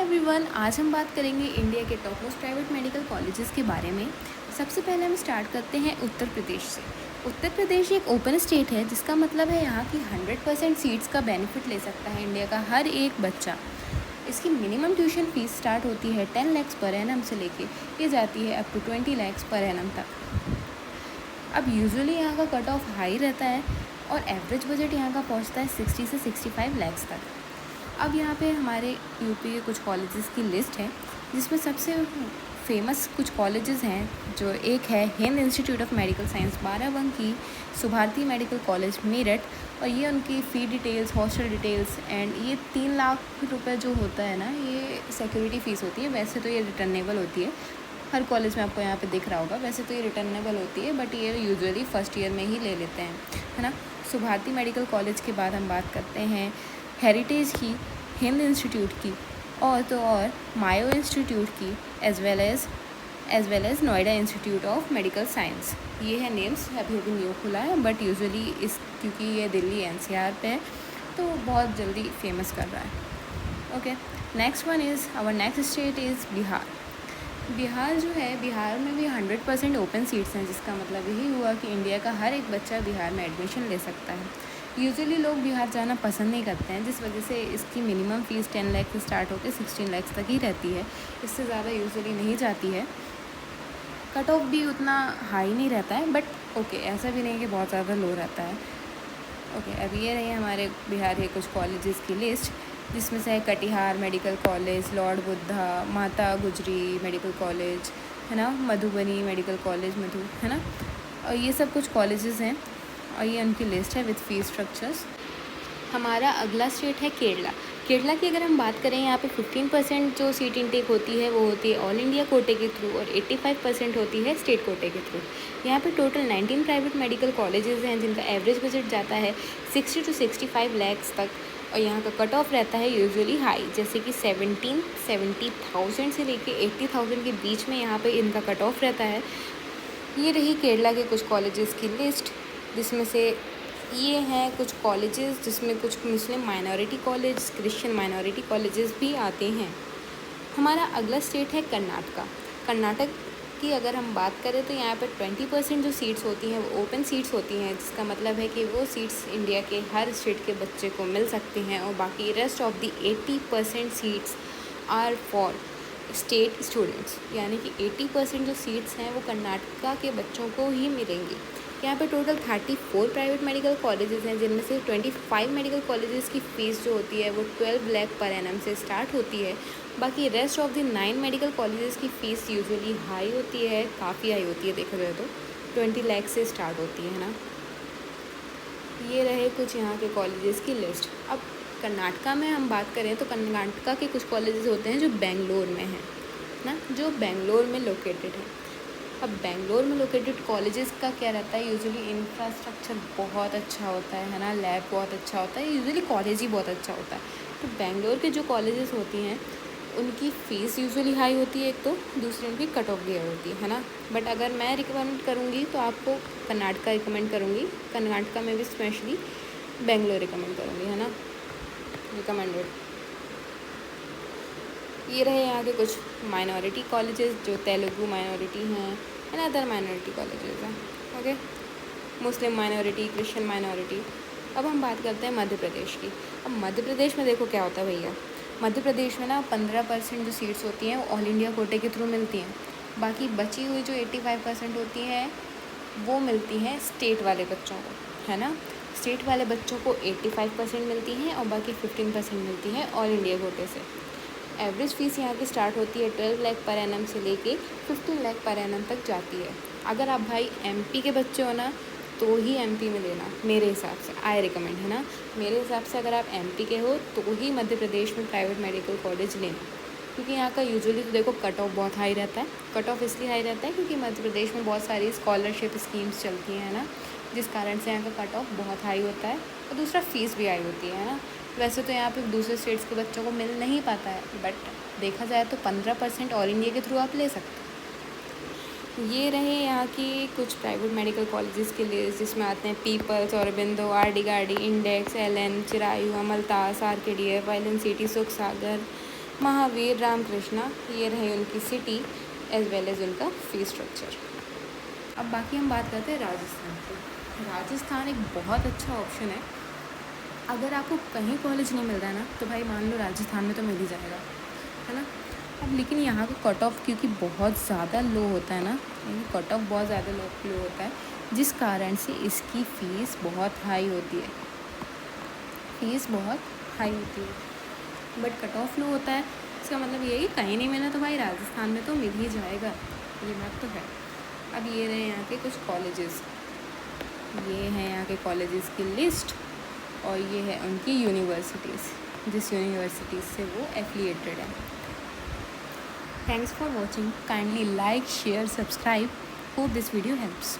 Everyone, आज हम बात करेंगे इंडिया के top most private medical colleges के बारे में। सबसे पहले हम स्टार्ट करते हैं उत्तर प्रदेश से। उत्तर प्रदेश एक ओपन स्टेट है, जिसका मतलब है यहाँ की 100% सीट्स का बेनिफिट ले सकता है इंडिया का हर एक बच्चा। इसकी मिनिमम ट्यूशन फीस स्टार्ट होती है 10 lakhs पर एनम से लेके ये जाती है up to 20 lakhs per annum तक। अब यूजुअली यहाँ का कट ऑफ हाई रहता है और एवरेज बजट यहाँ का पहुँचता है 60 से 65 lakhs तक। अब यहाँ पे हमारे यूपी के कुछ कॉलेजेस की लिस्ट है, जिसमें सबसे फेमस कुछ कॉलेजेस हैं। जो एक है Hind institute of medical science Barabanki, Subharti medical college Meerut, और ये उनकी फ़ी डिटेल्स, हॉस्टल डिटेल्स एंड ये 3 लाख रुपए जो होता है ना, ये सिक्योरिटी फ़ीस होती है। वैसे तो ये रिटर्नेबल होती है, हर कॉलेज में आपको यहाँ पे दिख रहा होगा। वैसे तो ये रिटर्नेबल होती है, बट ये यूजुअली फर्स्ट ईयर में ही ले लेते हैं, है ना। सुभारती मेडिकल कॉलेज के बाद हम बात करते हैं हेरिटेज की, हिंद इंस्टीट्यूट की, और मायो इंस्टीट्यूट की, as well as Noida institute of medical science. ये है नेम्स, अभी न्यू खुला है, बट यूजुअली क्योंकि ये दिल्ली एनसीआर पे है तो बहुत जल्दी फेमस कर रहा है। Okay, next one is our next state is Bihar. Bihar जो है, बिहार में भी 100% ओपन सीट्स हैं, जिसका मतलब यही हुआ कि इंडिया का हर एक बच्चा बिहार में एडमिशन ले सकता है। यूजुअली लोग बिहार जाना पसंद नहीं करते हैं, जिस वजह से इसकी मिनिमम फ़ीस 10 लाख से स्टार्ट होकर 16 lakhs तक ही रहती है। इससे ज़्यादा यूजुअली नहीं जाती है। कट ऑफ भी उतना हाई नहीं रहता है, बट ओके, ऐसा भी नहीं कि बहुत ज़्यादा लो रहता है। ओके, अब ये रही हमारे बिहार के कुछ कॉलेजेस की लिस्ट, जिसमें से है Katihar medical college, Lord Buddha, माता गुजरी मेडिकल कॉलेज, है ना, मधुबनी मेडिकल कॉलेज मधु, है ना। और ये सब कुछ कॉलेजेस हैं और ये उनकी लिस्ट है विद फीस स्ट्रक्चर्स। हमारा अगला स्टेट है केरला। केरला की अगर हम बात करें, यहाँ पे 15% जो सीट इंटेक होती है वो होती है ऑल इंडिया कोटे के थ्रू, और 85% होती है स्टेट कोटे के थ्रू। यहाँ पे टोटल 19 प्राइवेट मेडिकल कॉलेजेस हैं, जिनका एवरेज बजट जाता है 60 to 65 lakhs तक। और यहाँ का कट ऑफ रहता है यूजुअली हाई, जैसे कि 70,000 से लेके 80,000 के बीच में यहाँ पे इनका कट ऑफ रहता है। ये रही केरला के कुछ कॉलेजेस की लिस्ट, जिसमें से ये हैं कुछ कॉलेजेस जिसमें कुछ मुस्लिम minority college, Christian minority colleges भी आते हैं। हमारा अगला स्टेट है कर्नाटका। कर्नाटक की अगर हम बात करें तो यहाँ पर 20% जो सीट्स होती हैं वो ओपन सीट्स होती हैं, जिसका मतलब है कि वो सीट्स इंडिया के हर स्टेट के बच्चे को मिल सकती हैं, और बाकी rest of the 80% seats are for state students, यानी कि 80% जो सीट्स हैं वो कर्नाटका के बच्चों को ही मिलेंगी। यहाँ पे टोटल 34 प्राइवेट मेडिकल कॉलेजेस हैं, जिनमें से 25 मेडिकल कॉलेजेस की फ़ीस जो होती है वो 12 लाख पर एनम से स्टार्ट होती है। बाकी rest of the 9 medical colleges की फ़ीस यूजुअली हाई होती है, काफ़ी हाई होती है, देखा जाए तो 20 लाख से स्टार्ट होती है ना। ये रहे कुछ यहाँ के कॉलेजेस की लिस्ट। अब कर्नाटका में हम बात करें तो कर्नाटका के कुछ कॉलेजेस होते हैं जो बेंगलोर में हैं ना, जो बेंगलोर में लोकेटेड है। अब बेंगलोर में लोकेटेड कॉलेजेस का क्या रहता है, यूजुअली इंफ्रास्ट्रक्चर बहुत अच्छा होता है ना, लैब बहुत अच्छा होता है, यूजुअली कॉलेज ही बहुत अच्छा होता है। तो बेंगलोर के जो कॉलेजेस होती हैं उनकी फ़ीस यूजुअली हाई होती है, एक तो दूसरी उनकी कट ऑफ भी हाई होती है ना। बट अगर मैं रिकमेंड करूँगी तो आपको कर्नाटका रिकमेंड करूँगी, कर्नाटका में भी स्पेशली बेंगलोर रिकमेंड करूँगी, है ना, रिकमेंडेड। ये रहे यहाँ के कुछ माइनॉरिटी कॉलेजेस जो तेलुगु माइनॉरिटी हैं एंड अदर माइनॉरिटी कॉलेजेस हैं। ओके, मुस्लिम माइनॉरिटी, क्रिश्चियन माइनॉरिटी। अब हम बात करते हैं मध्य प्रदेश की। अब मध्य प्रदेश में देखो क्या होता है भैया, मध्य प्रदेश में ना 15% जो सीट्स होती हैं वो ऑल इंडिया कोटे के थ्रू मिलती हैं। बाकी बची हुई जो 85% होती हैं वो मिलती हैं स्टेट वाले बच्चों को, है ना। स्टेट वाले बच्चों को 85% मिलती हैं और बाकी 15% मिलती है ऑल इंडिया कोटे से। एवरेज फ़ीस यहाँ की स्टार्ट होती है 12 लाख पर एनम से लेके 15 लाख पर एनम तक जाती है। अगर आप भाई एमपी के बच्चे हो ना तो ही एमपी में लेना, मेरे हिसाब से आई रिकमेंड, है ना। मेरे हिसाब से अगर आप एमपी के हो तो ही मध्य प्रदेश में प्राइवेट मेडिकल कॉलेज लेना, क्योंकि यहाँ का यूजुअली तो देखो कट ऑफ बहुत हाई रहता है। कट ऑफ इसलिए हाई रहता है क्योंकि मध्य प्रदेश में बहुत सारी स्कॉलरशिप स्कीम्स चलती हैं ना, जिस कारण से यहाँ का कट ऑफ बहुत हाई होता है, और दूसरा फ़ीस भी हाई होती है ना। वैसे तो यहाँ पे दूसरे स्टेट्स के बच्चों को मिल नहीं पाता है, बट देखा जाए तो 15% ऑल इंडिया के थ्रू आप ले सकते हैं। ये रहे यहाँ की कुछ प्राइवेट मेडिकल कॉलेजेस के लिए, जिसमें आते हैं Peoples, Aurobindo, RD Gardi, Index, LN, Chirayu, Amaltas, RKDF, वाइलन सिटी, सुख सागर, महावीर रामकृष्णा, ये रहे उनकी सिटी एज वेल एज उनका फी स्ट्रक्चर। अब बाकी हम बात करते हैं राजस्थान की। राजस्थान एक बहुत अच्छा ऑप्शन है। अगर आपको कहीं कॉलेज नहीं मिल रहा है ना, तो भाई मान लो राजस्थान में तो मिल ही जाएगा, है ना। अब लेकिन यहाँ का कट ऑफ क्योंकि बहुत ज़्यादा लो होता है ना, यानी कट ऑफ बहुत ज़्यादा लो होता है, जिस कारण से इसकी फ़ीस बहुत हाई होती है। फ़ीस बहुत हाई होती है, बट कट ऑफ लो होता है। इसका मतलब ये है कि कहीं नहीं मिला तो भाई राजस्थान में तो मिल ही जाएगा, ये बात तो है। अब ये रहे यहाँ के कुछ कॉलेजेस, ये हैं यहाँ के कॉलेजेस की लिस्ट, और ये है उनकी यूनिवर्सिटीज़, जिस यूनिवर्सिटीज़ से वो एफिलिएटेड है। Thanks for watching, kindly like, share, subscribe. Hope this video helps.